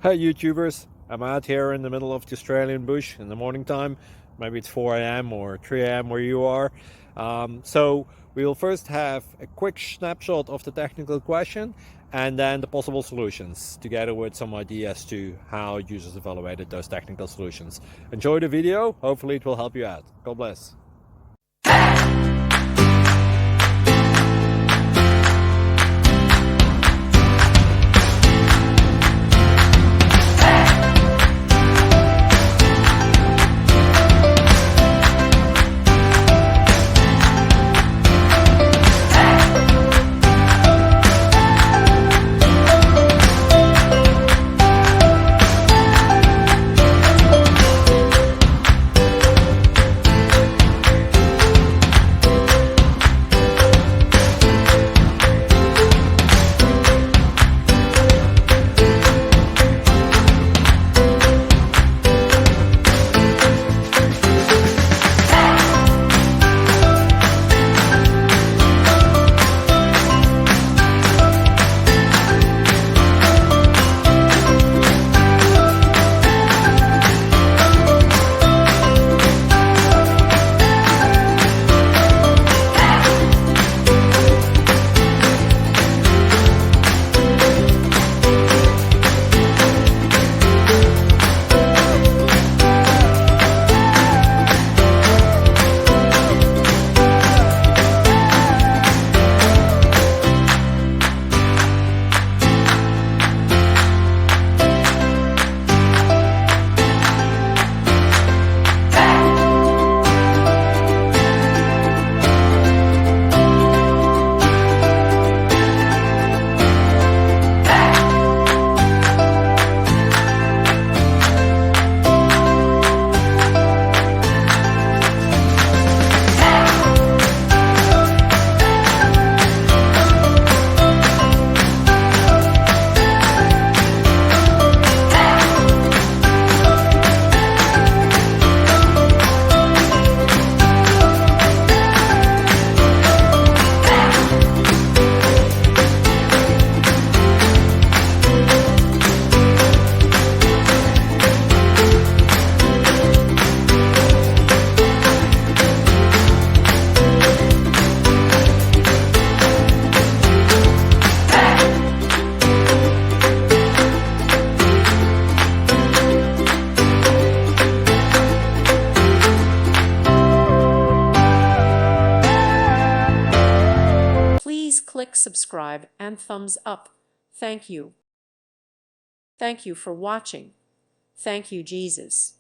Hey YouTubers, I'm out here in the middle of the Australian bush in the morning time. Maybe it's 4 a.m. or 3 a.m. where you are. So we'll first have a quick snapshot of the technical question and then the possible solutions, together with some ideas to how users evaluated those technical solutions. Enjoy the video, hopefully it will help you out. God bless. Please click subscribe and thumbs up. Thank you. Thank you for watching. Thank you, Jesus.